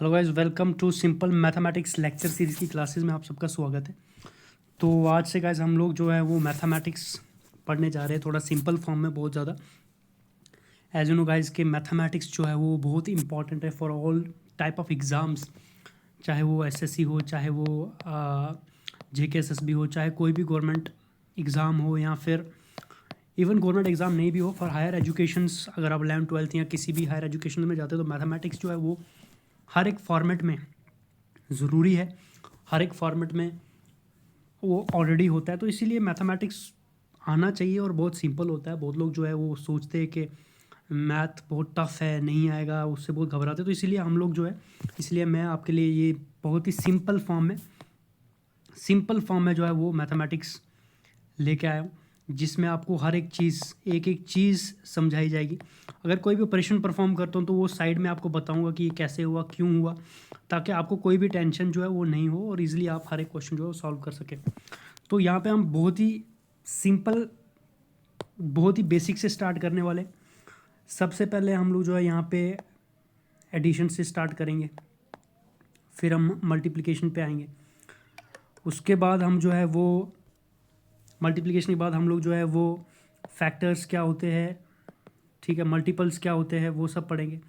Hello guys, welcome to simple mathematics lecture series की classes में आप सबका स्वागत है। तो आज से गाइस हम लोग जो है वो मैथमेटिक्स पढ़ने जा रहे हैं, थोड़ा सिंपल फॉर्म में, बहुत ज़्यादा। एज यू नो गाइस कि मैथमेटिक्स जो है वो बहुत ही इंपॉर्टेंट है for all type of exams, चाहे वो एसएससी हो, चाहे वो जेकेएसएसबी हो, चाहे कोई भी गवर्नमेंट एग्ज़ाम हो, या फिर इवन गवर्नमेंट एग्ज़ाम नहीं भी हो, फॉर हायर एजुकेशंस। अगर आप 11th-12th या किसी भी हायर एजुकेशन में जाते हो तो मैथमेटिक्स जो है वो हर एक फॉर्मेट में ज़रूरी है, हर एक फॉर्मेट में वो ऑलरेडी होता है। तो इसीलिए मैथमेटिक्स आना चाहिए और बहुत सिंपल होता है। बहुत लोग जो है वो सोचते हैं कि मैथ बहुत टफ है, नहीं आएगा, उससे बहुत घबराते हैं। तो इसीलिए हम लोग जो है, इसलिए मैं आपके लिए ये बहुत ही सिंपल फॉर्म में जो है वो मैथमेटिक्स लेके आया हूँ, जिसमें आपको हर एक चीज़, एक एक चीज़ समझाई जाएगी। अगर कोई भी ऑपरेशन परफॉर्म करता हूँ तो वो साइड में आपको बताऊँगा कि ये कैसे हुआ, क्यों हुआ, ताकि आपको कोई भी टेंशन जो है वो नहीं हो और इजीली आप हर एक क्वेश्चन जो है वो सॉल्व कर सकें। तो यहाँ पे हम बहुत ही सिंपल, बहुत ही बेसिक से स्टार्ट करने वाले। सबसे पहले हम लोग जो है यहाँ पे एडिशन से स्टार्ट करेंगे, फिर हम मल्टीप्लिकेशन पे आएंगे। उसके बाद हम जो है वो मल्टीप्लिकेशन के बाद हम लोग जो है वो फैक्टर्स क्या होते हैं, ठीक है, मल्टीपल्स क्या होते हैं, वो सब पढ़ेंगे।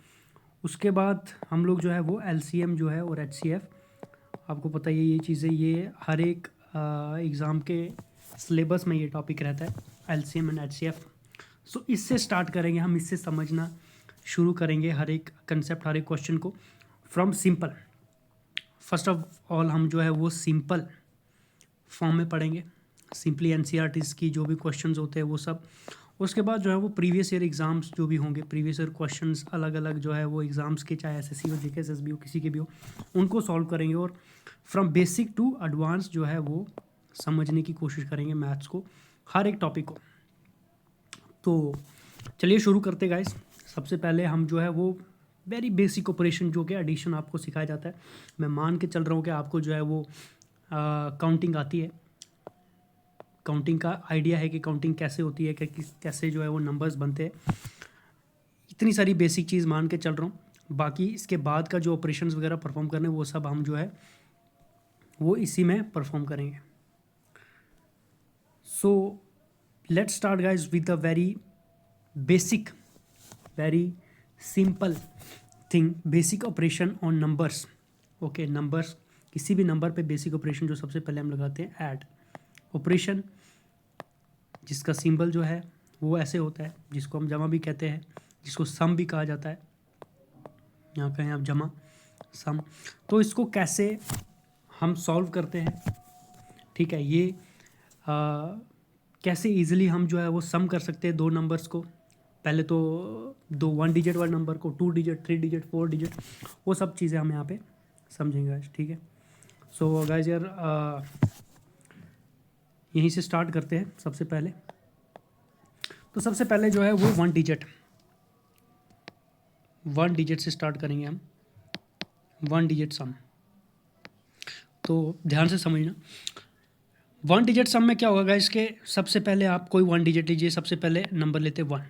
उसके बाद हम लोग जो है वो एलसीएम जो है और एचसीएफ, आपको पता ही है ये चीज़ें, ये हर एक एग्ज़ाम के सिलेबस में ये टॉपिक रहता है, एलसीएम एंड एचसीएफ। सो इससे स्टार्ट करेंगे हम, इससे समझना शुरू करेंगे हर एक कंसेप्ट, हर एक क्वेश्चन को from simple. First of all हम जो है वो सिंपल फॉर्म में पढ़ेंगे, सिंपली एनसीईआरटीज़ की जो भी क्वेश्चंस होते हैं वो सब। उसके बाद जो है वो प्रीवियस ईयर एग्ज़ाम्स जो भी होंगे, प्रीवियस ईयर क्वेश्चंस अलग अलग जो है वो एग्ज़ाम्स के, चाहे एसएससी हो, जेकेएसएसबी हो, किसी के भी हो, उनको सॉल्व करेंगे और फ्रॉम बेसिक टू एडवांस जो है वो समझने की कोशिश करेंगे मैथ्स को, हर एक टॉपिक को। तो चलिए शुरू करते गाइस। सबसे पहले हम जो है वो वेरी बेसिक ऑपरेशन जो कि एडिशन आपको सिखाया जाता है। मैं मान के चल रहा हूँ कि आपको जो है वो काउंटिंग आती है, काउंटिंग का आइडिया है कि काउंटिंग कैसे होती है, कैसे जो है वो नंबर्स बनते हैं। इतनी सारी बेसिक चीज़ मान के चल रहा हूँ। बाकी इसके बाद का जो ऑपरेशंस वगैरह परफॉर्म करने, वो सब हम जो है वो इसी में परफॉर्म करेंगे। So let's start guys with a very basic, very simple thing, basic operation on numbers. Okay, numbers, किसी भी नंबर पे बेसिक ऑपरेशन जो सबसे पहले हम लगाते हैं, ऐड ऑपरेशन, जिसका सिंबल जो है वो ऐसे होता है, जिसको हम जमा भी कहते हैं, जिसको सम भी कहा जाता है। यहाँ कहें आप जमा, सम। तो इसको कैसे हम सॉल्व करते हैं, ठीक है, ये कैसे इजीली हम जो है वो सम कर सकते हैं दो नंबर्स को। पहले तो दो 1 डिजिट वाले नंबर को, 2 डिजिट, 3 डिजिट, 4 डिजिट, वो सब चीज़ें हम यहाँ पे समझेंगे आज, ठीक है। सो गाइस यार, यहीं से स्टार्ट करते हैं सबसे पहले। तो सबसे पहले जो है वो 1 डिजिट से स्टार्ट करेंगे हम, 1 डिजिट सम। तो ध्यान से समझना, 1 डिजिट सम में क्या होगा गाइस, के सबसे पहले आप कोई 1 डिजिट लीजिए। सबसे पहले नंबर लेते 1,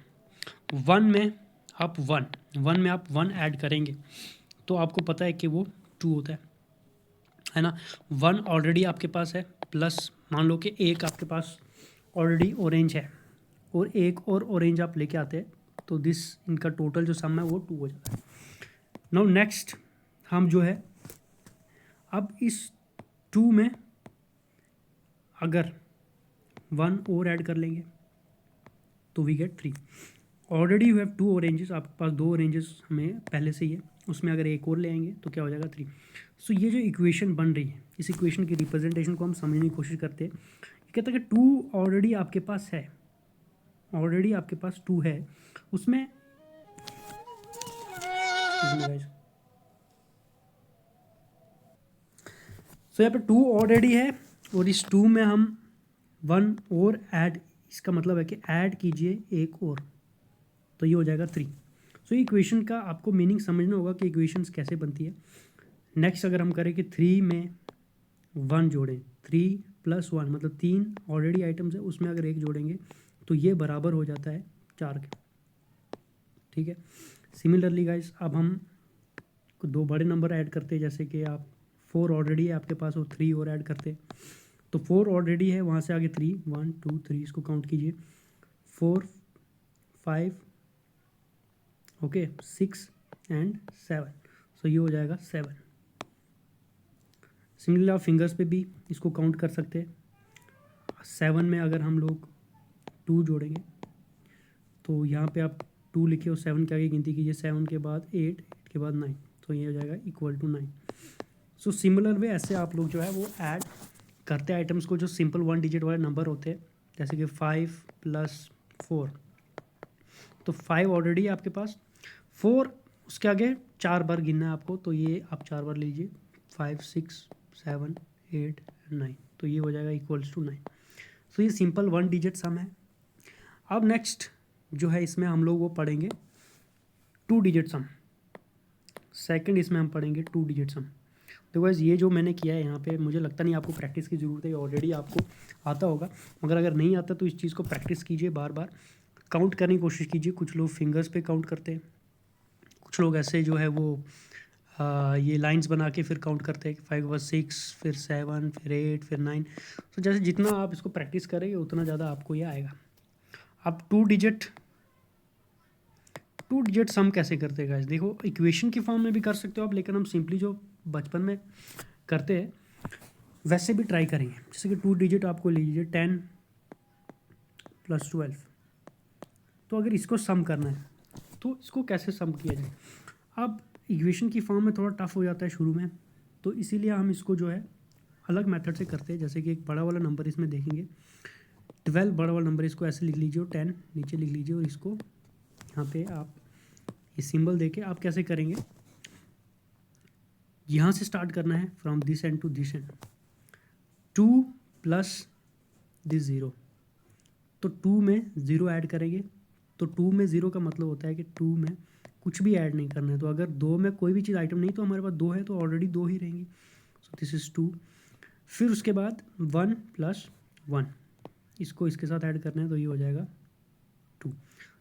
1 में आप 1 में आप 1 ऐड करेंगे तो आपको पता है कि वो 2 होता है ना। 1 ऑलरेडी आपके पास है, प्लस मान लो कि एक आपके पास ऑलरेडी ऑरेंज है और एक और ऑरेंज आप लेके आते हैं, तो दिस, इनका टोटल जो सम है वो 2 हो जाता है। नाउ नेक्स्ट हम जो है अब इस 2 में अगर 1 और ऐड कर लेंगे तो we get 3। Already you have 2 oranges, आपके पास 2 ऑरेंजेस हमें पहले से ही है, उसमें अगर एक और ले आएंगे तो क्या हो जाएगा, 3। सो ये जो इक्वेशन बन रही है, इस इक्वेशन की रिप्रेजेंटेशन को हम समझने की कोशिश करते हैं। ये कहता है कि 2 ऑलरेडी आपके पास है, ऑलरेडी आपके पास 2 है, उसमें सो यहाँ पे 2 ऑलरेडी है और इस 2 में हम 1 और ऐड, इसका मतलब है कि ऐड कीजिए एक और, तो ये हो जाएगा 3। सो इक्वेशन का आपको मीनिंग समझना होगा कि इक्वेशंस कैसे बनती है। नेक्स्ट अगर हम करें कि 3 में 1 जोड़ें, 3 + 1 मतलब 3 ऑलरेडी आइटम्स है, उसमें अगर एक जोड़ेंगे तो ये बराबर हो जाता है 4 के, ठीक है। सिमिलरली गाइस, अब हम दो बड़े नंबर ऐड करते, जैसे कि आप 4 ऑलरेडी है आपके पास और 3 और ऐड करते, तो 4 ऑलरेडी है, वहाँ से आगे 3, 1 2 3 इसको काउंट कीजिए, 4 5 ओके 6 एंड 7, सो ये हो जाएगा 7। सिमिलरली आप फिंगर्स पे भी इसको काउंट कर सकते हैं। 7 में अगर हम लोग 2 जोड़ेंगे तो यहाँ पे आप 2 लिखे और 7 के आगे गिनती कीजिए, 7 के बाद 8, 8 के बाद 9, तो ये हो जाएगा equal to 9। So similar way ऐसे आप लोग जो है वो ऐड करते हैं आइटम्स को जो सिंपल 1 डिजिट वाले नंबर होते हैं, जैसे कि 5 + 4, तो 5 ऑलरेडी है आपके पास, 4 उसके आगे 4 बार गिनना है आपको, तो ये आप 4 बार लीजिए, 5 6 7 8 9, तो ये हो जाएगा इक्वल्स टू 9। सो ये सिंपल 1 डिजिट सम है। अब नेक्स्ट जो है इसमें हम लोग वो पढ़ेंगे 2 डिजिट सम। सेकंड इसमें हम पढ़ेंगे 2 डिजिट सम। तो गाइस ये जो मैंने किया है यहाँ पे, मुझे लगता नहीं आपको प्रैक्टिस की ज़रूरत है, ऑलरेडी आपको आता होगा, मगर अगर नहीं आता तो इस चीज़ को प्रैक्टिस कीजिए, बार बार काउंट करने की कोशिश कीजिए। कुछ लोग फिंगर्स पे काउंट करते हैं, कुछ लोग ऐसे जो है वो ये लाइंस बना के फिर काउंट करते हैं कि 5 के बाद 6, फिर 7, फिर 8, फिर 9। तो जैसे जितना आप इसको प्रैक्टिस करेंगे उतना ज़्यादा आपको ये आएगा। अब 2 डिजिट सम कैसे करते हैं गाइस, देखो इक्वेशन की फॉर्म में भी कर सकते हो आप, लेकिन हम सिंपली जो बचपन में करते हैं वैसे भी ट्राई करेंगे। जैसे कि 2 डिजिट आपको लीजिए 10 + 12, तो अगर इसको सम करना है तो इसको कैसे सम किया जाए। अब इक्वेशन की फॉर्म में थोड़ा टफ हो जाता है शुरू में, तो इसीलिए हम इसको जो है अलग मेथड से करते हैं। जैसे कि एक बड़ा वाला नंबर इसमें देखेंगे 12, बड़ा वाला नंबर, इसको ऐसे लिख लीजिए और 10 नीचे लिख लीजिए, और इसको यहाँ पे आप ये सिंबल देके आप कैसे करेंगे, यहाँ से स्टार्ट करना है from this end to this end, 2 + this 0, तो 2 में 0 ऐड करेंगे, तो 2 में 0 का मतलब होता है कि 2 में कुछ भी ऐड नहीं करना है। तो अगर 2 में कोई भी चीज़ आइटम नहीं, तो हमारे पास 2 है, तो ऑलरेडी 2 ही रहेंगी, सो दिस इज़ 2। फिर उसके बाद 1 + 1, इसको इसके साथ ऐड करना है, तो ये हो जाएगा 2,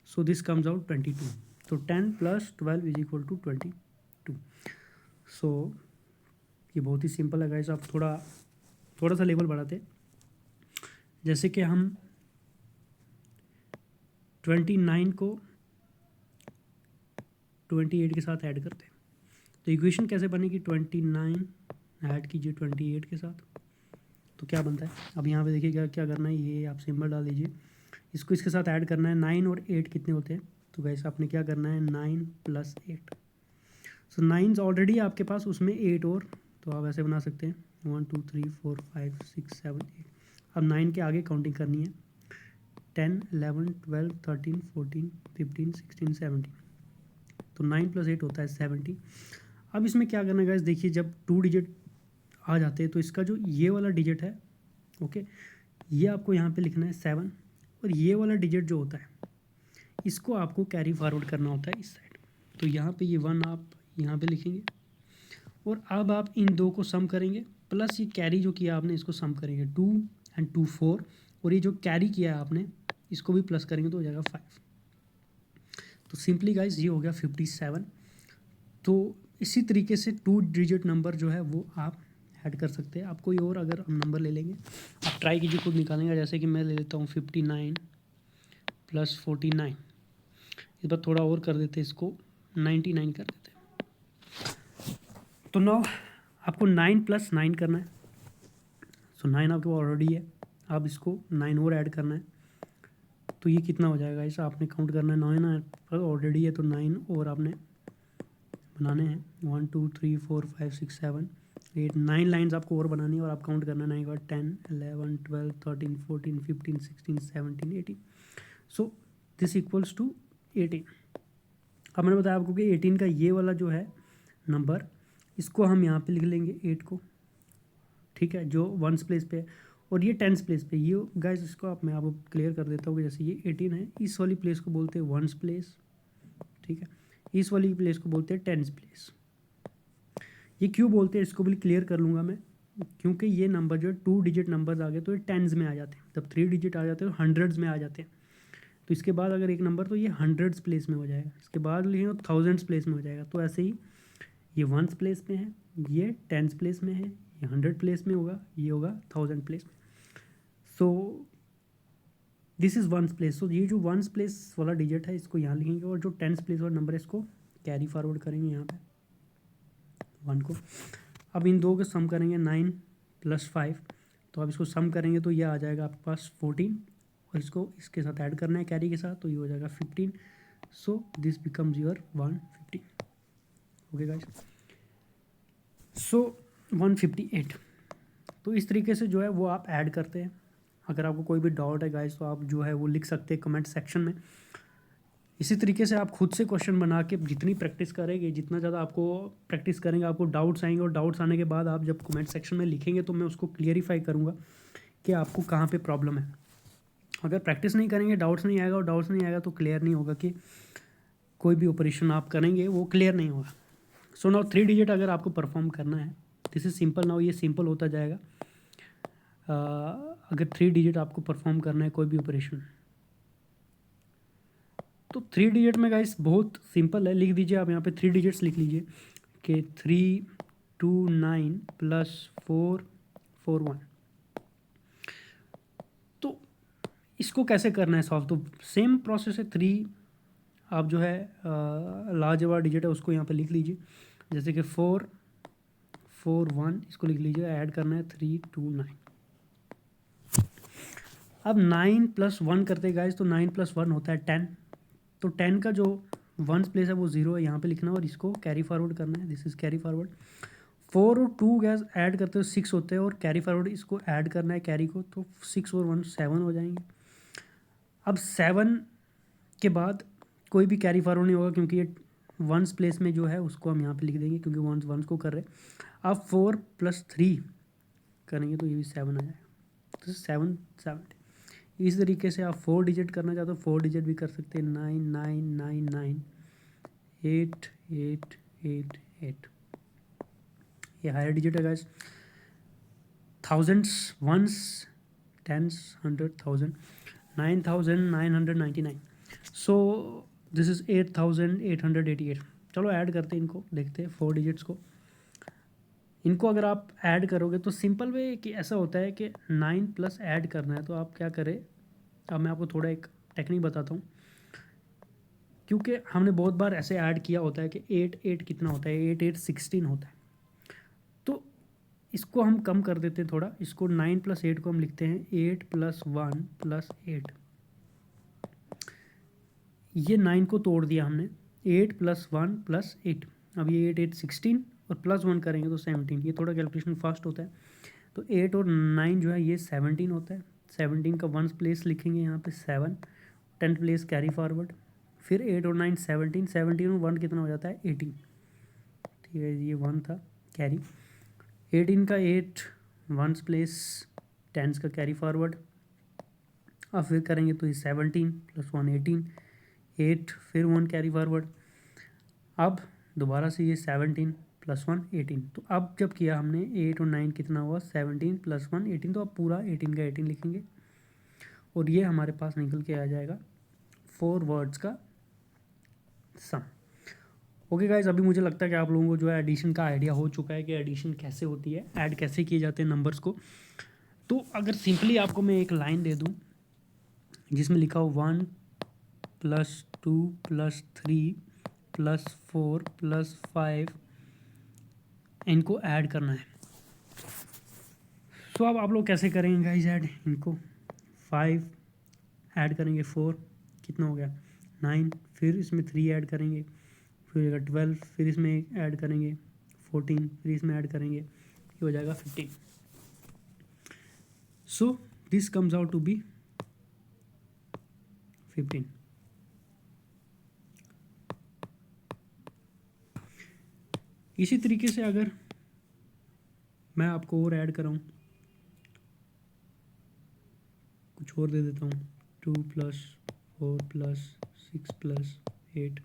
सो दिस कम्स आउट 22। तो 10 + 12 = 22। सो ये बहुत ही सिंपल है गाइस। आप थोड़ा सा लेवल बढ़ाते, जैसे कि हम 29 को 28 के साथ ऐड करते हैं, तो इक्वेशन कैसे बनेगी, 29 ऐड कीजिए 28 के साथ, तो क्या बनता है। अब यहाँ पे देखिए क्या करना है, ये आप सिंबल डाल दीजिए, इसको इसके साथ ऐड करना है। 9 और 8 कितने होते हैं, तो गाइस आपने क्या करना है, 9 + 8, सो 9 ऑलरेडी आपके पास, उसमें 8 और, तो आप ऐसे बना सकते हैं 1 2 3 4 5 6 7 8। अब 9 के आगे काउंटिंग करनी है, 10 11 12 13 14 15 16 17, तो 9 + 8 होता है 70। अब इसमें क्या करना है गाइस, देखिए जब 2 डिजिट आ जाते हैं तो इसका जो ये वाला डिजिट है, ओके, ये आपको यहाँ पे लिखना है 7, और ये वाला डिजिट जो होता है इसको आपको कैरी फॉरवर्ड करना होता है इस साइड, तो यहाँ पे ये 1 आप यहाँ पे लिखेंगे, और अब आप इन दो को सम करेंगे, प्लस ये कैरी जो किया आपने इसको सम करेंगे, 2 और 2 4, और ये जो कैरी किया है आपने इसको भी प्लस करेंगे तो हो जाएगा 5। तो सिंपली गाइज ये हो गया 57। तो इसी तरीके से 2 डिजिट नंबर जो है वो आप ऐड कर सकते हैं। आप कोई और अगर हम नंबर ले लेंगे, आप ट्राई कीजिए खुद निकालेंगे। जैसे कि मैं ले लेता हूँ 59 + 49, इस बार थोड़ा और कर देते, इसको 99 कर देते। तो नाउ आपको 9 + 9 करना है, सो 9 आपके पास ऑलरेडी है, अब इसको 9 और ऐड करना है, तो ये कितना हो जाएगा, इसे आपने काउंट करना है। 9 पर ऑलरेडी है तो 9 और आपने बनाने हैं, 1 2 3 4 5 6 7 8 9 लाइन्स आपको और बनानी है, और आप काउंट करना है 9 के बाद 10 11 12 13 14 15 16 17 18, सो दिस इक्वल्स टू 18। अब मैंने बताया आपको कि 18 का ये वाला जो है नंबर, इसको हम यहाँ पे लिख लेंगे 8 को, ठीक है, जो 1s प्लेस पे है, और ये 10s प्लेस पे। ये गाइस इसको मैं आपको क्लियर कर देता हूँ कि जैसे ये 18 है, इस वाली प्लेस को बोलते हैं 1s प्लेस, ठीक है, इस वाली प्लेस को बोलते हैं 10s प्लेस। ये क्यों बोलते हैं इसको भी क्लियर कर लूँगा मैं, क्योंकि ये नंबर जो है 2 डिजिट नंबर्स आ गए तो ये 10s में आ जाते हैं, जब 3 डिजिट आ जाते हैं तो 100s में आ जाते हैं। तो इसके बाद अगर एक नंबर, तो ये 100s प्लेस में हो जाएगा, इसके बाद लिखेंगे तो 1000s प्लेस में हो जाएगा। तो ऐसे ही ये वंस प्लेस में है, ये टेंस प्लेस में है, ये 100 प्लेस में होगा, ये होगा 1000 प्लेस में। So this is ones place. So ये जो वंस प्लेस वाला डिजिट है इसको यहाँ लिखेंगे, और जो टेंस प्लेस वाला नंबर है इसको कैरी फॉरवर्ड करेंगे यहाँ पे 1 को। अब इन दो के सम करेंगे 9 + 5, तो अब इसको सम करेंगे तो ये आ जाएगा आपके पास 14, और इसको इसके साथ ऐड करना है कैरी के साथ, तो ये हो जाएगा 15। So this becomes your 150। Okay guys, so 158। तो इस तरीके से जो है वो आप ऐड करते हैं। अगर आपको कोई भी डाउट है गाइस तो आप जो है वो लिख सकते हैं कमेंट सेक्शन में। इसी तरीके से आप खुद से क्वेश्चन बना के जितनी प्रैक्टिस करेंगे, जितना ज़्यादा आपको प्रैक्टिस करेंगे, आपको डाउट्स आएंगे, और डाउट्स आने के बाद आप जब कमेंट सेक्शन में लिखेंगे तो मैं उसको क्लियरिफाई करूँगा कि आपको कहाँ पे प्रॉब्लम है। अगर प्रैक्टिस नहीं करेंगे, डाउट्स नहीं आएगा, और डाउट्स नहीं आएगा तो क्लियर नहीं होगा कि कोई भी ऑपरेशन आप करेंगे वो क्लियर नहीं होगा। सो नाउ 3 डिजिट अगर आपको परफॉर्म करना है, दिस इज सिंपल। नाउ ये सिंपल होता जाएगा। अगर 3 डिजिट आपको परफॉर्म करना है कोई भी ऑपरेशन, तो 3 डिजिट में गाइस बहुत सिंपल है। लिख दीजिए आप यहाँ पे 3 डिजिट्स लिख लीजिए कि 329 + 441। तो इसको कैसे करना है सॉल्व, तो सेम प्रोसेस है। 3 आप जो है लार्ज वाला डिजिट है उसको यहाँ पे लिख लीजिए, जैसे कि 441 इसको लिख लीजिए, ऐड करना है 329। अब 9 + 1 करते गाइस, तो 9 + 1 होता है 10। तो 10 का जो वंस प्लेस है वो 0 है, यहाँ पे लिखना है, और इसको कैरी फॉरवर्ड करना है। This is carry forward. 4 और 2 गैस ऐड करते हो 6 होते हैं, और कैरी फॉरवर्ड इसको ऐड करना है कैरी को, तो 6 और 1 7 हो जाएंगे। अब 7 के बाद कोई भी कैरी फॉरवर्ड नहीं होगा, क्योंकि ये वंस प्लेस में जो है उसको हम यहाँ पे लिख देंगे, क्योंकि वंस को कर रहे हैं। अब 4 + 3 करेंगे तो ये भी 7 आ जाएगा, तो 7 7। इस तरीके से आप 4 डिजिट करना चाहते हो 4 डिजिट भी कर सकते हैं। 9 9 9 9 8 8 8 8। ये हायर डिजिट है guys. Thousands, ones, tens, 100, 1000, 9999। So this is 8888। चलो ऐड करते हैं इनको, देखते हैं 4 डिजिट्स को। इनको अगर आप ऐड करोगे तो सिंपल वे कि ऐसा होता है कि 9 प्लस ऐड करना है, तो आप क्या करें। अब मैं आपको थोड़ा एक टेक्निक बताता हूँ, क्योंकि हमने बहुत बार ऐसे ऐड किया होता है कि 8 8 कितना होता है, 8 8 16 होता है। तो इसको हम कम कर देते हैं थोड़ा, इसको 9 + 8 को हम लिखते हैं 8 + 1 + 8। ये 9 को तोड़ दिया हमने, 8 + 1 + 8। अब ये 8 8 16 और +1 करेंगे तो 17। ये थोड़ा कैलकुलेशन फास्ट होता है। तो 8 और 9 जो है ये 17 होता है। 17 का वंस प्लेस लिखेंगे यहाँ पे 7, 10 प्लेस कैरी फॉरवर्ड, फिर 8 और 9 17, 17 और 1 कितना हो जाता है 18। ठीक है, ये 1 था कैरी। 18 का 8 वंस प्लेस, 10 का कैरी फॉरवर्ड। अब फिर करेंगे तो ये 17 + 1 18, 8 फिर 1 कैरी फॉरवर्ड। अब दोबारा से ये 17 + 1 18। तो अब जब किया हमने 8 और 9 कितना हुआ 17 + 1 18, तो अब पूरा 18 का 18 लिखेंगे, और ये हमारे पास निकल के आ जाएगा 4 वर्ड्स का सम। ओके गाइज, अभी मुझे लगता है कि आप लोगों को जो है एडिशन का आइडिया हो चुका है कि एडिशन कैसे होती है, ऐड कैसे किए जाते हैं नंबर्स को। तो अगर सिंपली आपको मैं एक लाइन दे दूँ जिसमें लिखा हो 1 + 2 + 3 + 4 + 5, इनको ऐड करना है। तो अब आप लोग कैसे करेंगे गाइज ऐड इनको। 5 ऐड करेंगे 4 कितना हो गया 9, फिर इसमें 3 ऐड करेंगे, फिर 12, फिर इसमें ऐड करेंगे 14, फिर इसमें ऐड करेंगे, ये हो जाएगा 15। So this comes out to be 15। इसी तरीके से अगर मैं आपको और ऐड कराऊँ, कुछ और दे देता हूँ, 2 + 4 + 6 + 8।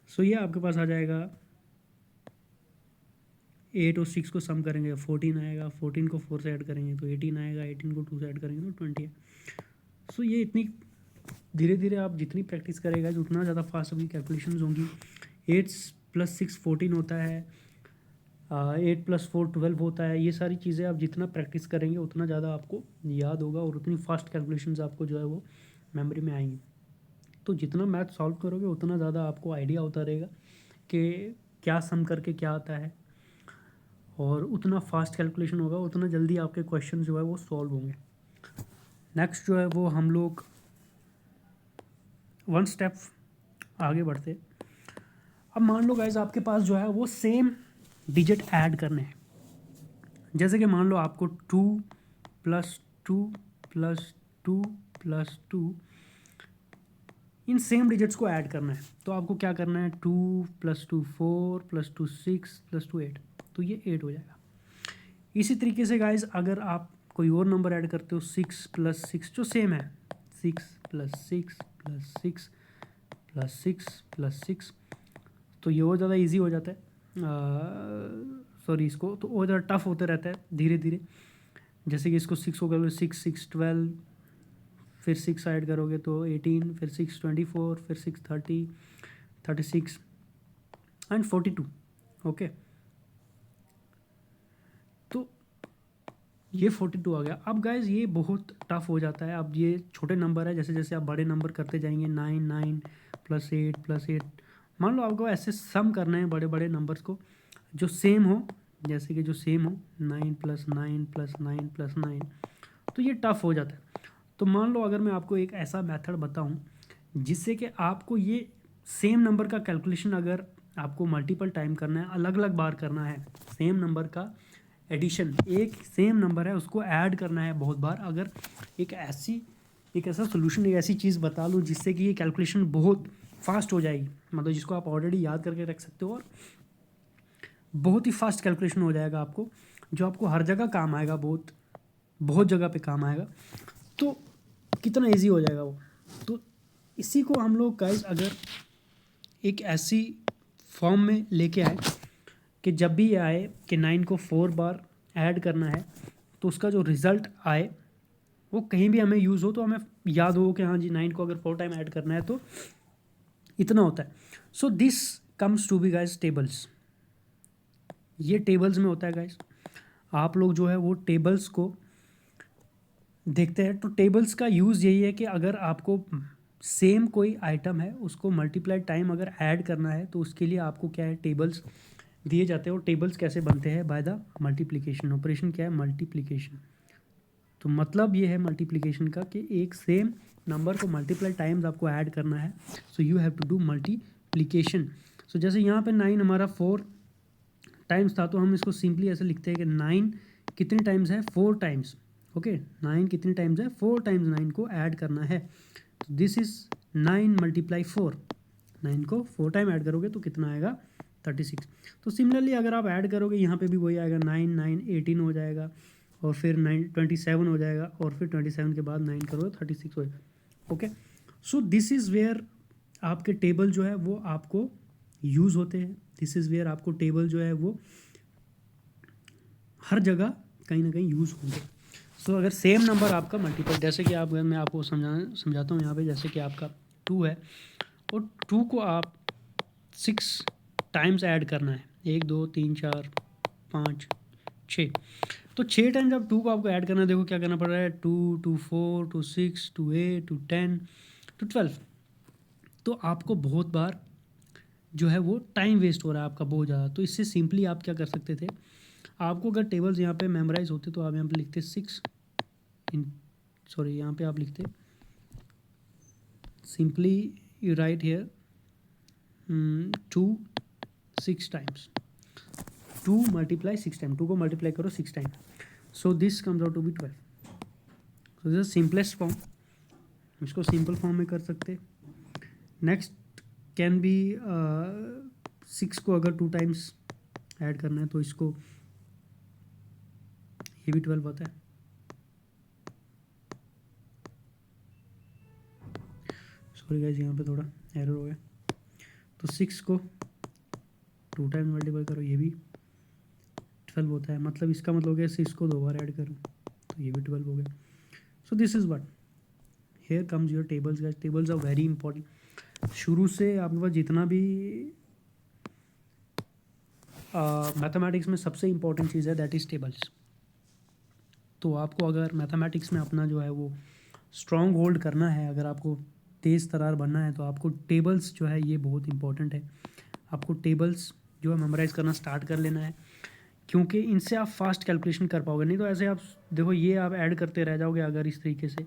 सो ये आपके पास आ जाएगा 8 और 6 को सम करेंगे 14 आएगा, 14 को 4 से ऐड करेंगे तो 18 आएगा, 18 को 2 से ऐड करेंगे तो 20 है। सो ये इतनी धीरे धीरे आप जितनी प्रैक्टिस करेगा उतना ज़्यादा फास्ट आपकी कैलकुलेशंस होंगी। 8 प्लस 6 14 होता है, 8 + 4 12 होता है। ये सारी चीज़ें आप जितना प्रैक्टिस करेंगे उतना ज़्यादा आपको याद होगा और उतनी फास्ट कैलकुलेशंस आपको जो है वो मेमोरी में आएंगी। तो जितना मैथ सॉल्व करोगे उतना ज़्यादा आपको आइडिया होता रहेगा कि क्या सम करके क्या आता है, और उतना फास्ट कैलकुलेशन होगा, उतना जल्दी आपके क्वेश्चन जो है वो सॉल्व होंगे। नेक्स्ट जो है वो हम लोग वन स्टेप आगे बढ़ते। अब मान लो गाइज आपके पास जो है वो सेम डिजिट ऐड करने हैं। जैसे कि मान लो आपको 2 + 2 + 2 + 2 इन सेम डिजिट्स को ऐड करना है। तो आपको क्या करना है, 2 + 2 4 + 2 6 + 2 8, तो ये 8 हो जाएगा। इसी तरीके से गाइज अगर आप कोई और नंबर ऐड करते हो 6 + 6 जो सेम है, 6 + 6 + 6 + 6 + 6, तो ये और ज़्यादा इजी हो जाता है। सॉरी, इसको तो और ज़्यादा टफ होते रहता है धीरे धीरे। जैसे कि इसको 6 को करोगे 6 6 12, फिर 6 ऐड करोगे तो 18, फिर 6 24, फिर 6 30 36 एंड 42। ओके, तो ये 42 आ गया। अब गाइज ये बहुत टफ हो जाता है। अब ये छोटे नंबर है, जैसे जैसे आप बड़े नंबर करते जाएंगे 9 9 + 8 + 8, मान लो आपको ऐसे सम करना है बड़े बड़े नंबर्स को जो सेम हो, जैसे कि जो सेम हो 9 + 9 + 9 + 9, तो ये टफ हो जाता है। तो मान लो अगर मैं आपको एक ऐसा मेथड बताऊं जिससे कि आपको ये सेम नंबर का कैलकुलेशन अगर आपको मल्टीपल टाइम करना है, अलग अलग बार करना है, सेम नंबर का एडिशन, एक सेम नंबर है उसको ऐड करना है बहुत बार, अगर एक ऐसा सोल्यूशन, एक ऐसी चीज़ बता लूँ जिससे कि ये कैलकुलेशन बहुत फास्ट हो जाएगी, मतलब जिसको आप ऑलरेडी याद करके रख सकते हो और बहुत ही फास्ट कैलकुलेशन हो जाएगा आपको, जो आपको हर जगह काम आएगा, बहुत बहुत जगह पे काम आएगा, तो कितना इजी हो जाएगा वो। तो इसी को हम लोग गाइस अगर एक ऐसी फॉर्म में लेके आए कि जब भी ये आए कि 9 को 4 बार ऐड करना है, तो उसका जो रिज़ल्ट आए वो कहीं भी हमें यूज़ हो, तो हमें याद हो कि हाँ जी 9 को अगर 4 टाइम ऐड करना है तो इतना होता है। So this comes to be guys tables. ये टेबल्स में होता है गाइस। आप लोग जो है वो टेबल्स को देखते हैं, तो टेबल्स का यूज़ यही है कि अगर आपको सेम कोई आइटम है उसको मल्टीप्लाई टाइम अगर ऐड करना है तो उसके लिए आपको क्या है, टेबल्स दिए जाते हैं। और टेबल्स कैसे बनते हैं, बाय द मल्टीप्लिकेशन। ऑपरेशन क्या है, मल्टीप्लिकेशन। तो मतलब ये है मल्टीप्लिकेशन का कि एक सेम नंबर को मल्टीप्लाई टाइम्स आपको ऐड करना है, so you have to do multiplication. So जैसे यहाँ पे 9 हमारा 4 टाइम्स था, तो हम इसको सिंपली ऐसे लिखते हैं कि 9 कितने टाइम्स है, 4 टाइम्स। ओके, 9 कितने टाइम्स है, 4 टाइम्स 9 को ऐड करना है। तो दिस इज 9 × 4। 9 को 4 टाइम ऐड करोगे तो कितना आएगा, 36। तो सिमिलरली अगर आप ऐड करोगे यहाँ पे भी वही आएगा, 9 9 18 हो जाएगा, और फिर 9 27 हो जाएगा, और फिर 27 के बाद 9 करोगे 36 हो जाएगा। Okay, so this is where आपके टेबल जो है वो आपको यूज़ होते हैं। दिस इज़ वेयर आपको टेबल जो है वो हर जगह कहीं ना कहीं यूज़ होंगे। सो अगर सेम नंबर आपका मल्टीपल, जैसे कि आप, मैं आपको समझाता हूँ यहाँ पे, जैसे कि आपका 2 है और 2 को आप 6 टाइम्स ऐड करना है, 1 2 3 4 5 6, तो 6 टाइम्स आप 2 को आपको ऐड करना है। देखो क्या करना पड़ रहा है, 2 2 4 2 6 2 8 2 10 2 12, तो आपको बहुत बार जो है वो टाइम वेस्ट हो रहा है आपका बहुत ज़्यादा। तो इससे सिंपली आप क्या कर सकते थे, आपको अगर टेबल्स यहाँ पे मेमोराइज होते तो आप यहाँ पे लिखते 6 यहाँ पे आप लिखते simply, you write here 2 6 times, 2 × 6 time, 2 को मल्टीप्लाई करो 6 time, so this comes out to be 12। So this is simplest form, इसको सिंपल फॉर्म में कर सकते। नेक्स्ट कैन बी 6 को अगर 2 टाइम्स ऐड करना है तो इसको, ये भी 12 आता है। सॉरी गाइस, यहाँ पे थोड़ा एरर हो गया। तो 6 को 2 टाइम्स मल्टीप्लाई करो, ये भी 12 होता है। मतलब इसका मतलब हो गया 6 को 2 बार ऐड करो तो ये भी 12 हो गया। So this is what, here comes your tables guys. Tables are very important. शुरू से आपके पास जितना भी मैथमेटिक्स में सबसे इम्पोर्टेंट चीज़ है दैट इज़ टेबल्स। तो आपको अगर मैथमेटिक्स में अपना जो है वो स्ट्रॉन्ग होल्ड करना है, अगर आपको तेज़ तरार बनना है, तो आपको टेबल्स जो है ये बहुत इंपॉर्टेंट है। आपको टेबल्स जो है मेमोराइज़ करना स्टार्ट कर लेना है, क्योंकि इनसे आप फास्ट कैलकुलेशन कर पाओगे। नहीं तो ऐसे आप देखो, ये आप ऐड करते रह जाओगे अगर इस तरीके से,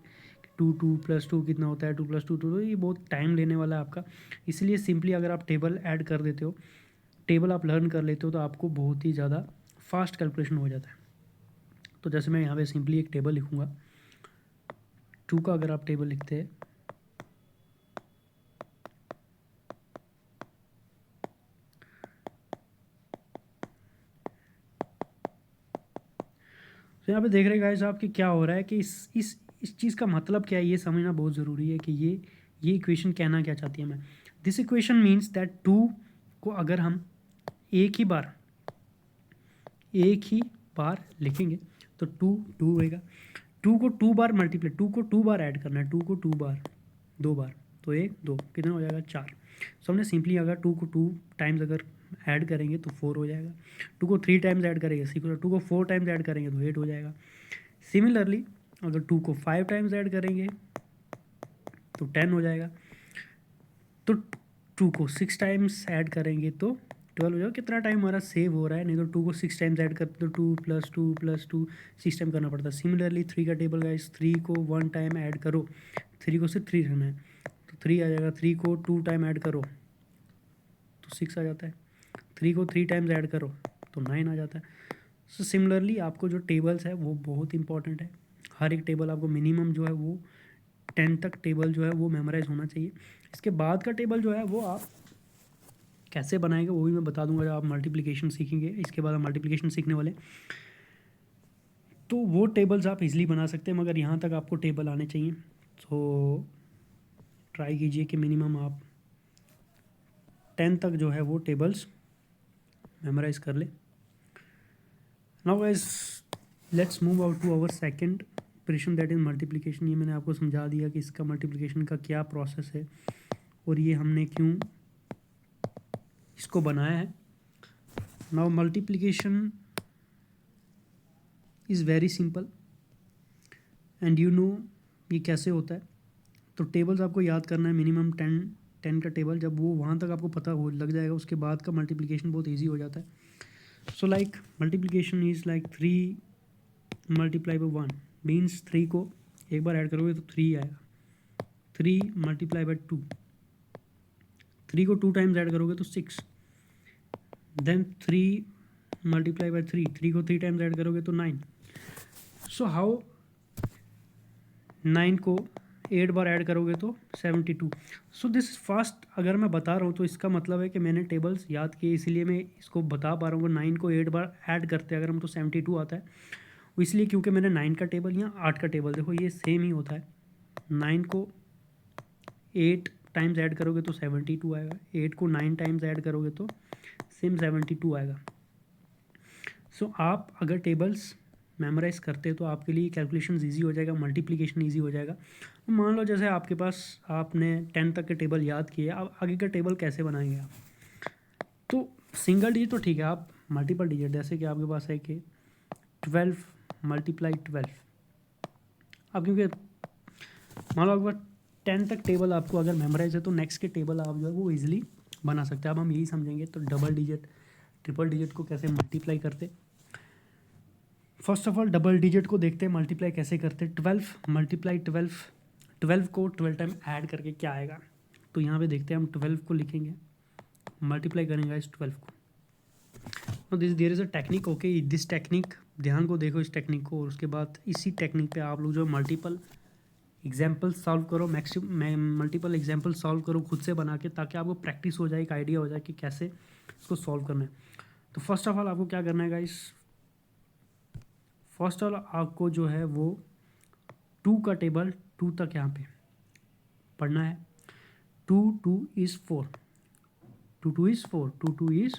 2 + 2 कितना होता है, 2 + 2 तो ये बहुत टाइम लेने वाला है आपका। इसलिए सिंपली अगर आप टेबल ऐड कर देते हो, टेबल आप लर्न कर लेते हो, तो आपको बहुत ही ज़्यादा फास्ट कैलकुलेशन हो जाता है। तो जैसे मैं यहाँ पे सिंपली एक टेबल लिखूँगा, 2 का अगर आप टेबल लिखते हैं, तो यहाँ पे देख रहे गाइस आप कि क्या हो रहा है कि इस चीज़ का मतलब क्या है, ये समझना बहुत ज़रूरी है कि ये इक्वेशन कहना क्या चाहती है मैं। दिस इक्वेशन मीन्स दैट 2 को अगर हम एक ही बार लिखेंगे तो 2 होएगा। 2 को 2 बार मल्टीप्लाई, 2 को 2 बार ऐड करना है, 2 को 2 बार, 2 बार, तो 1 2 कितना हो जाएगा 4। सो हमने सिंपली अगर 2 को 2 टाइम्स अगर ऐड करेंगे तो 4 हो जाएगा। 2 को 3 टाइम्स ऐड करेंगे 6 हो, 2 को 4 टाइम्स ऐड करेंगे तो 8 हो जाएगा। सिमिलरली अगर 2 को 5 टाइम्स ऐड करेंगे तो 10 हो जाएगा। तो 2 को 6 टाइम्स ऐड करेंगे तो 12 हो जाएगा। कितना टाइम हमारा सेव हो रहा है, नहीं तो 2 को 6 टाइम्स ऐड करते तो 2 + 2 + 2 6 टाइम करना पड़ता है। सिमिलरली 3 का टेबल गाइस, 3 को 1 टाइम ऐड करो, 3 को सिर्फ 3 रहना है तो 3 आ जाएगा। 3 को 2 टाइम ऐड करो तो 6 आ जाता है। 3 को 3 टाइम्स ऐड करो तो 9 आ जाता है। सो सिमिलरली आपको जो टेबल्स है वो बहुत इंपॉर्टेंट है। हर एक टेबल आपको मिनिमम जो है वो 10 तक टेबल जो है वो मेमोराइज होना चाहिए। इसके बाद का टेबल जो है वो आप कैसे बनाएंगे वो भी मैं बता दूंगा जब आप मल्टीप्लिकेशन सीखेंगे। इसके बाद आप मल्टीप्लिकेशन सीखने वाले, तो वो टेबल्स आप इजीली बना सकते हैं, मगर यहाँ तक आपको टेबल आने चाहिए। तो ट्राई कीजिए कि मिनिमम आप 10 तक जो है वो टेबल्स मेमोराइज कर ले। Now guys let's move out to our second operation that is multiplication. ये मैंने आपको समझा दिया कि इसका मल्टीप्लिकेशन का क्या प्रोसेस है और ये हमने क्यों इसको बनाया है। Now multiplication is very simple and you know ये कैसे होता है। तो टेबल्स आपको याद करना है, मिनिमम 10 का टेबल। जब वो वहाँ तक आपको पता हो लग जाएगा, उसके बाद का मल्टीप्लिकेशन बहुत ईजी हो जाता है। So like multiplication is like 3 × 1 means 3 को एक बार ऐड करोगे तो 3 आएगा। 3 × 2, 3 को 2 टाइम्स ऐड करोगे तो 6। देन 3 × 3, 3 को 3 टाइम्स ऐड करोगे तो 9। सो हाउ 9 को 8 बार ऐड करोगे तो 72। सो दिस फास्ट अगर मैं बता रहा हूँ तो इसका मतलब है कि मैंने टेबल्स याद किए, इसलिए मैं इसको बता पा रहा हूँ। 9 को 8 बार ऐड करते हैं अगर हम तो 72 आता है। वो इसलिए क्योंकि मैंने 9 का टेबल या 8 का टेबल, देखो ये सेम ही होता है। 9 को 8 टाइम्स ऐड करोगे तो 72 आएगा, 8 को 9 टाइम्स ऐड करोगे तो सेम 72 आएगा। सो आप अगर टेबल्स मेमोराइज करते हैं तो आपके लिए कैलकुलेशन ईजी हो जाएगा, मल्टीप्लिकेशन ईजी हो जाएगा। मान लो जैसे आपके पास आपने 10 तक के टेबल याद किए, अब आगे का टेबल कैसे बनाएंगे आप। तो सिंगल डिजिट तो ठीक है, आप मल्टीपल डिजिट जैसे कि आपके पास है कि 12 × 12। अब क्योंकि मान लो आपके पास 10 तक टेबल आपको अगर मेमोराइज है तो नेक्स्ट के टेबल आप जो है वो ईजिली बना सकते हैं। अब हम यही समझेंगे तो डबल डिजिट ट्रिपल डिजिट को कैसे मल्टीप्लाई करते। First of all double digit को देखते हैं मल्टीप्लाई कैसे करते। 12 × 12, 12 को 12 टाइम ऐड करके क्या आएगा। तो यहाँ पे देखते हैं, हम 12 को लिखेंगे, मल्टीप्लाई करेंगे इस 12 को। This there is a technique, okay this technique, ध्यान को देखो इस टेक्निक को, और उसके बाद इसी टेक्निक पे आप लोग जो मल्टीपल एग्जाम्पल सॉल्व करो, मल्टीपल एग्जाम्पल सॉल्व करो खुद से बना के, ताकि आपको प्रैक्टिस हो जाए, एक आइडिया हो जाए कि कैसे इसको सॉल्व करना है। तो फर्स्ट ऑफ ऑल आपको क्या करना है गाइस, फर्स्ट ऑफ ऑल आपको जो है वो 2 का टेबल 2 तक यहाँ पे पढ़ना है। 2 2 इज़ 4, 2 2 इज़ 4, 2 2 इज़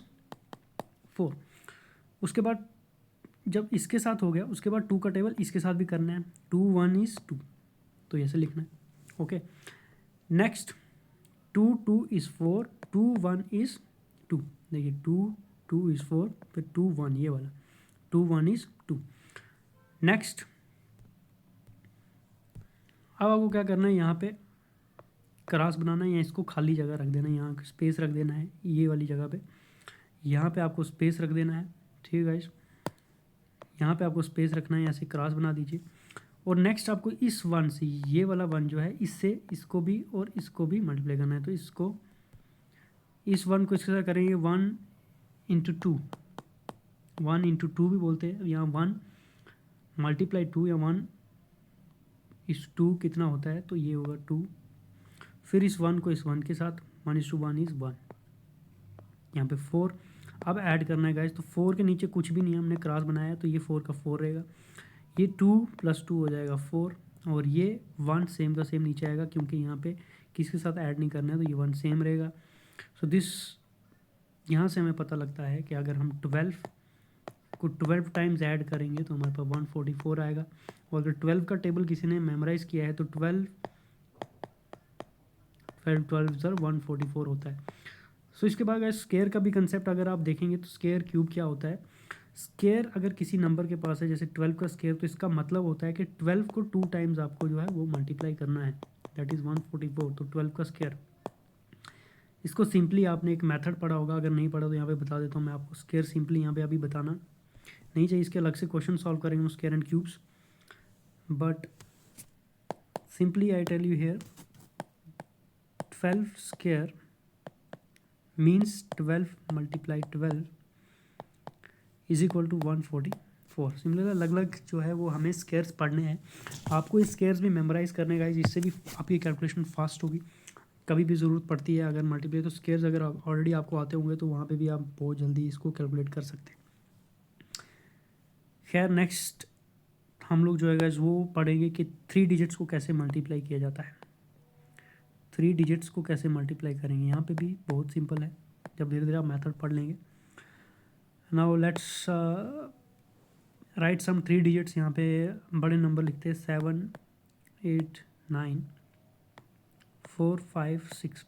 4। उसके बाद जब इसके साथ हो गया, उसके बाद 2 का टेबल इसके साथ भी करना है। 2 1 इज़ 2, तो ऐसे लिखना है, ओके। Next 2 2 is 4, 2 1 is 2। देखिए 2 2 इज़ 4, फिर 2 1 ये वाला, 2 1 इज़ 2। नेक्स्ट अब आपको क्या करना है, यहाँ पे क्रॉस बनाना है या इसको खाली जगह रख देना है, यहाँ स्पेस रख देना है ये वाली जगह पे, यहाँ पे आपको स्पेस रख देना है। ठीक है गाइस, यहाँ पे आपको स्पेस रखना है, यहाँ से क्रॉस बना दीजिए। और नेक्स्ट आपको इस 1 से ये वाला 1 जो है इससे इसको भी और इसको भी मल्टीप्लाई करना है। तो इसको इस 1 को इसके साथ करेंगे 1 इंटू 2, 1 इंटू 2 भी बोलते हैं, यहाँ 1 मल्टीप्लाई 2 या 1 इस 2 कितना होता है, तो ये होगा 2। फिर इस 1 को इस 1 के साथ 1 इस टू 1 इज़ 1, यहाँ पे 4। अब ऐड करना है गाइस, तो 4 के नीचे कुछ भी नहीं है, हमने क्रॉस बनाया है तो ये 4 का 4 रहेगा, ये 2 + 2 हो जाएगा 4, और ये 1 सेम का सेम नीचे आएगा क्योंकि यहाँ पे किसके साथ ऐड नहीं करना है, तो ये 1 सेम रहेगा। सो दिस यहाँ से हमें पता लगता है कि अगर हम 12 को 12 टाइम्स ऐड करेंगे तो हमारे पास 144 आएगा। और अगर 12 का टेबल किसी ने मेमोराइज़ किया है तो 12 सर 144 होता है। सो इसके बाद स्केयर का भी कंसेप्ट अगर आप देखेंगे तो स्केयर क्यूब क्या होता है। स्केयर अगर किसी नंबर के पास है जैसे 12 का स्केयर, तो इसका मतलब होता है कि 12 को 2 टाइम्स आपको जो है वो मल्टीप्लाई करना है, दैट इज़ 144। तो 12 का स्केयर, इसको सिंपली आपने एक मेथड पढ़ा होगा, अगर नहीं पढ़ा तो यहाँ पे बता देता हूँ मैं आपको। स्केयर सिंपली यहाँ पे अभी बताना नहीं चाहिए, इसके अलग से क्वेश्चन सॉल्व करेंगे square and cubes, but simply I tell you here 12 square means 12 multiply 12 is equal to 144। Similar अलग अलग जो है वो हमें स्केयर्स पढ़ने हैं, आपको ये स्केयर्स भी मेमोराइज़ करने का, जिससे भी आपकी कैलकुलेशन फास्ट होगी। कभी भी ज़रूरत पड़ती है अगर मल्टीप्लाई, तो स्केयर्स अगर ऑलरेडी आपको आते होंगे तो वहाँ पे भी आप बहुत जल्दी इसको कैलकुलेट कर सकते हैं। खैर नेक्स्ट हम लोग जो है गाइस वो पढ़ेंगे कि 3 डिजिट्स को कैसे मल्टीप्लाई किया जाता है। 3 डिजिट्स को कैसे मल्टीप्लाई करेंगे, यहाँ पे भी बहुत सिंपल है, जब धीरे धीरे आप मेथड पढ़ लेंगे। Now let's write some 3 digits. यहाँ पे बड़े नंबर लिखते हैं 7 8 9 4 5 6।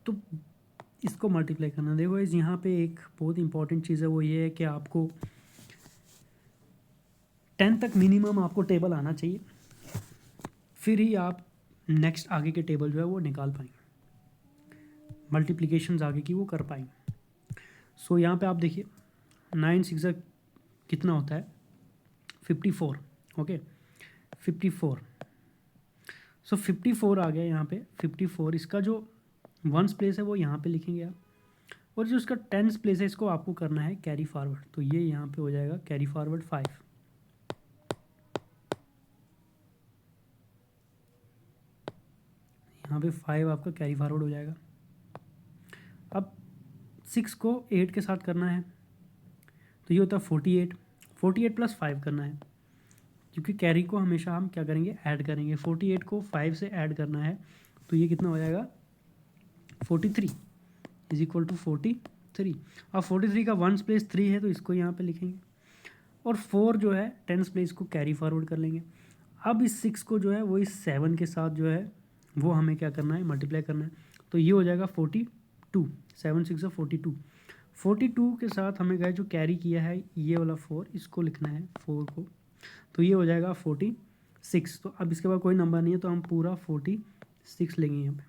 तो इसको मल्टीप्लाई करना, देखो इस यहाँ पे एक बहुत इंपॉर्टेंट चीज़ है, वो ये है कि आपको 10 तक मिनिमम आपको टेबल आना चाहिए, फिर ही आप नेक्स्ट आगे के टेबल जो है वो निकाल पाएंगे, मल्टीप्लिकेशंस आगे की वो कर पाएंगे। सो यहाँ पे आप देखिए 9 6 कितना होता है 54, ओके 54। सो 54 आ गया यहाँ पे 54। इसका जो 1s प्लेस है वो यहाँ पे लिखेंगे आप, और जो इसका 10s प्लेस है इसको आपको करना है कैरी फॉरवर्ड, तो ये यहाँ पे हो जाएगा कैरी फॉरवर्ड 5। यहाँ पे 5 आपका कैरी फॉरवर्ड हो जाएगा। अब 6 को 8 के साथ करना है तो ये होता है 48, 48 + 5 करना है, क्योंकि कैरी को हमेशा हम क्या करेंगे ऐड करेंगे। 48 को 5 से ऐड करना है तो ये कितना हो जाएगा 43 इज इक्वल टू 43। अब 43 का 1s प्लेस 3 है तो इसको यहाँ पे लिखेंगे, और 4 जो है 10s प्लेस को कैरी फॉरवर्ड कर लेंगे। अब इस 6 को जो है वो इस 7 के साथ जो है वो हमें क्या करना है मल्टीप्लाई करना है, तो ये हो जाएगा 42। 7 6 42। 42 के साथ हमें गए जो कैरी किया है ये वाला 4, इसको लिखना है 4 को, तो ये हो जाएगा 46। तो अब इसके बाद कोई नंबर नहीं है तो हम पूरा 46 लेंगे यहाँ पे,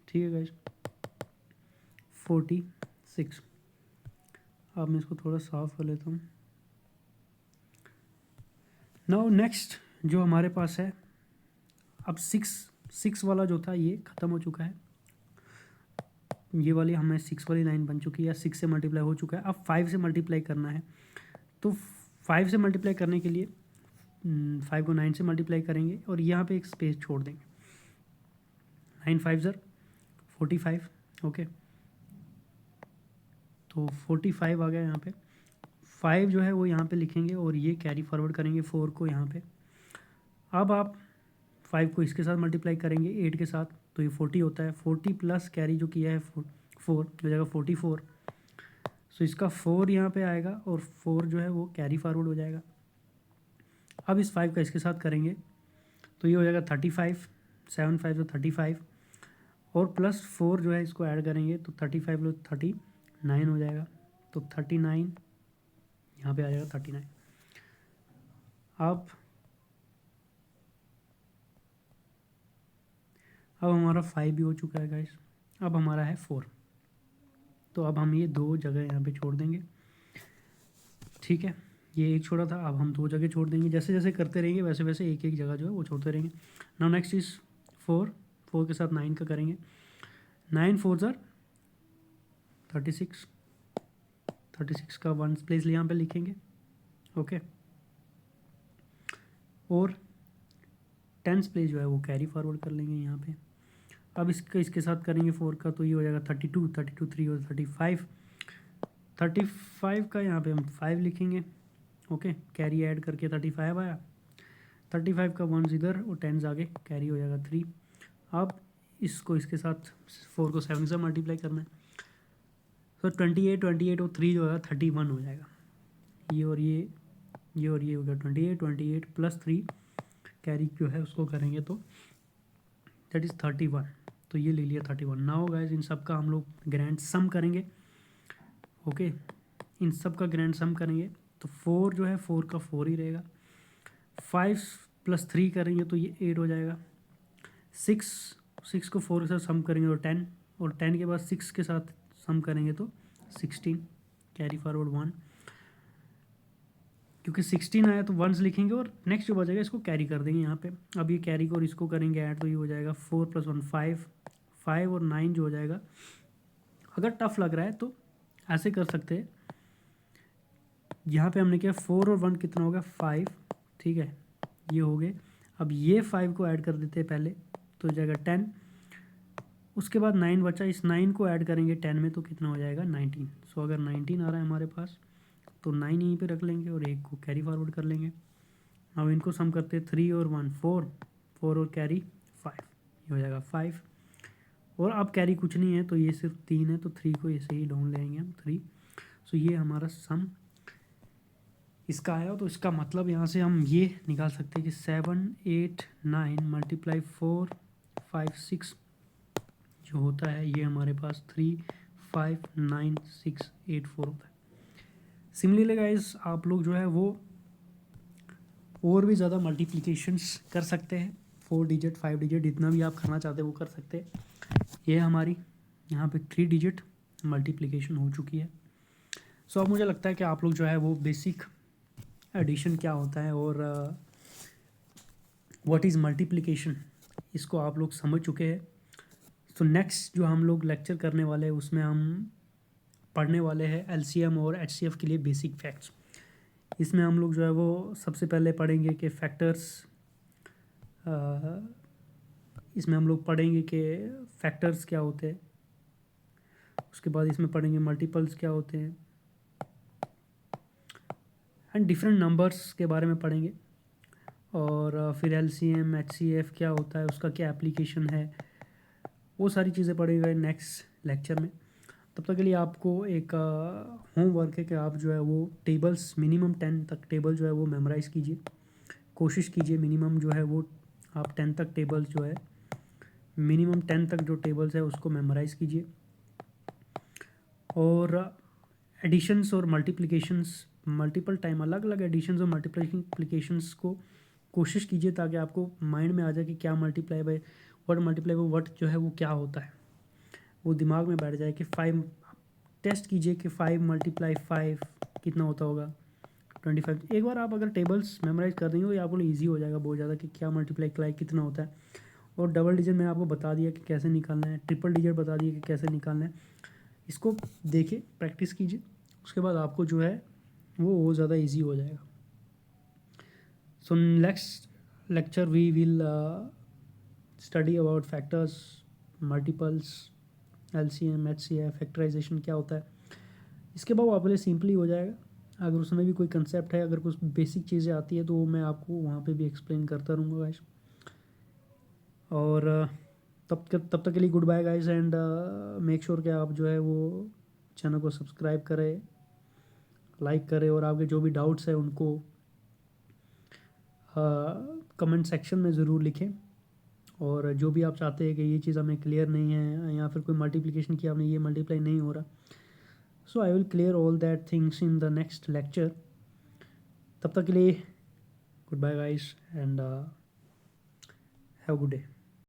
ठीक है गाइस 46। अब मैं इसको थोड़ा साफ कर लेता हूँ। नाउ नेक्स्ट जो हमारे पास है, अब 6 वाला जो था ये ख़त्म हो चुका है, ये वाली हमें 6 वाली लाइन बन चुकी है, 6 से मल्टीप्लाई हो चुका है। अब 5 से मल्टीप्लाई करना है, तो 5 से मल्टीप्लाई करने के लिए 5 को 9 से मल्टीप्लाई करेंगे और यहाँ पे एक स्पेस छोड़ देंगे। 9 5 45, ओके तो 45 आ गया यहाँ पे। 5 जो है वो यहाँ पे लिखेंगे और ये कैरी फॉरवर्ड करेंगे 4 को यहाँ पे। अब आप 5 को इसके साथ मल्टीप्लाई करेंगे 8 के साथ, तो ये 40 होता है। 40 प्लस कैरी जो किया है 4 हो जाएगा 44। सो इसका 4 यहाँ पे आएगा और 4 जो है वो कैरी फॉरवर्ड हो जाएगा। अब इस 5 का इसके साथ करेंगे तो ये हो जाएगा 35, 7 5 35, और प्लस 4 जो है इसको ऐड करेंगे तो 35 + 39 हो जाएगा। तो 39 यहाँ पे आ जाएगा 39। अब हमारा 5 भी हो चुका है गाइस। अब हमारा है 4। तो अब हम ये 2 जगह यहाँ पे छोड़ देंगे, ठीक है। ये एक छोड़ा था, अब हम 2 जगह छोड़ देंगे। जैसे जैसे करते रहेंगे वैसे वैसे एक एक जगह जो है वो छोड़ते रहेंगे। नाउ नेक्स्ट इज 4 के साथ 9 का करेंगे। 9 4 ज़र 36, 36 का 1 प्लेस यहाँ पे लिखेंगे, ओके। और 10 प्लेस जो है वो कैरी फॉरवर्ड कर लेंगे यहाँ पे। अब इसके साथ करेंगे 4 का, तो ये हो जाएगा 32, 3 और 35 का यहाँ पे हम 5 लिखेंगे, ओके। कैरी ऐड करके 35 आया। 35 का 1 इधर और 10 आगे, कैरी हो जाएगा 3। अब इसको इसके साथ 4 को 7 से मल्टीप्लाई करना है, तो 28 और 3 जो है 31 हो जाएगा। ये और ये हो गया 28 प्लस 3 कैरी जो है उसको करेंगे तो दैट इज़ 31। तो ये ले लिया 31। नाउ गाइस इन सब का हम लोग ग्रैंड सम करेंगे, ओके। इन सब का ग्रैंड सम करेंगे तो 4 जो है 4 का 4 ही रहेगा। 5 + 3 करेंगे तो ये 8 हो जाएगा। 6 को 4 के साथ सम करेंगे तो 10, और 10 के बाद 6 के साथ सम करेंगे तो 16, कैरी फॉरवर्ड 1। क्योंकि 16 आया तो 1s लिखेंगे और नेक्स्ट जो बचेगा इसको कैरी कर देंगे यहाँ पे। अब ये कैरी को और इसको करेंगे ऐड, तो ये हो जाएगा 4 + 1 5 और 9 जो हो जाएगा। अगर टफ लग रहा है तो ऐसे कर सकते हैं, यहाँ पे हमने किया 4 और 1 कितना होगा 5, ठीक है। ये हो गए। अब ये 5 को ऐड कर देते हैं पहले, तो हो जाएगा 10। उसके बाद 9 बचा, इस 9 को ऐड करेंगे 10 में तो कितना हो जाएगा 19। सो अगर 19 आ रहा है हमारे पास तो 9 यहीं पे रख लेंगे और 1 को कैरी फॉरवर्ड कर लेंगे। अब इनको सम करते हैं 3 और 1 4 और कैरी 5, ये हो जाएगा 5। और अब कैरी कुछ नहीं है तो ये सिर्फ 3 है, तो 3 को ऐसे ही डाउन लेंगे हम 3। सो ये हमारा सम इसका आया। तो इसका मतलब यहाँ से हम ये निकाल सकते हैं कि 7 8 9 × 4 5 6 जो होता है ये हमारे पास 3 5 9 6 8 4 होता है। सिमिलरली गाइस आप लोग जो है वो और भी ज़्यादा मल्टीप्लिकेशंस कर सकते हैं, 4 डिजिट 5 डिजिट जितना भी आप करना चाहते हैं वो कर सकते हैं। ये हमारी यहाँ पे 3 डिजिट मल्टीप्लिकेशन हो चुकी है। सो अब मुझे लगता है कि आप लोग जो है वो बेसिक एडिशन क्या होता है और व्हाट इज़ मल्टीप्लिकेशन इसको आप लोग समझ चुके हैं। तो नेक्स्ट जो हम लोग लेक्चर करने वाले हैं उसमें हम पढ़ने वाले हैं एलसीएम और एचसीएफ के लिए बेसिक फैक्ट्स। इसमें हम लोग जो है वो सबसे पहले पढ़ेंगे कि फैक्टर्स, इसमें हम लोग पढ़ेंगे कि फैक्टर्स क्या होते हैं। उसके बाद इसमें पढ़ेंगे मल्टीपल्स क्या होते हैं एंड डिफरेंट नंबर्स के बारे में पढ़ेंगे। और फिर एलसीएम एचसीएफ क्या होता है, उसका क्या एप्लीकेशन है, वो सारी चीज़ें पढ़ेंगे नेक्स्ट लेक्चर में। तब तक के लिए आपको एक होमवर्क है कि आप जो है वो टेबल्स मिनिमम 10 तक टेबल जो है वो मेमोराइज़ कीजिए। कोशिश कीजिए मिनिमम जो है वो आप 10 तक टेबल्स जो है मिनिमम 10 तक जो टेबल्स है उसको मेमोराइज़ कीजिए। और एडिशंस और मल्टीप्लिकेशंस मल्टीपल टाइम अलग अलग एडिशंस और मल्टीप्लिकेशंस को कोशिश कीजिए ताकि आपको माइंड में आ जाए कि क्या मल्टीप्लाई बाय व्हाट जो है वो क्या होता है, वो दिमाग में बैठ जाए। कि 5 टेस्ट कीजिए कि 5 × 5 कितना होता होगा 25। एक बार आप अगर टेबल्स मेमोराइज कर देंगे तो ये आपको ईजी हो जाएगा बहुत ज़्यादा कि क्या मल्टीप्लाई कितना होता है। और डबल डिजिट मैंने आपको बता दिया कि कैसे निकालना है, ट्रिपल डिजिट बता दिया कि कैसे निकालना है। इसको देखिए, प्रैक्टिस कीजिए, उसके बाद आपको जो है वो ज़्यादा ईजी हो जाएगा। So next lecture we will study about factors, multiples, LCM HCF, factorisation क्या होता है। इसके बाद वो आपके लिए सिंपली हो जाएगा। अगर उसमें भी कोई कंसेप्ट है, अगर कुछ बेसिक चीज़ें आती है तो वो मैं आपको वहाँ पे भी एक्सप्लेन करता रहूँगा गाइस। और तब तक के लिए goodbye guys and make sure कि आप जो है वो चैनल को सब्सक्राइब करें, लाइक करें और आपके जो भी डाउट्स हैं उनको कमेंट सेक्शन में ज़रूर लिखें। और जो भी आप चाहते हैं कि ये चीज़ हमें क्लियर नहीं है या फिर कोई मल्टीप्लिकेशन की आपने ये मल्टीप्लाई नहीं हो रहा so I will clear all that things in the next lecture. तब तक के लिए goodbye guys and have a good day.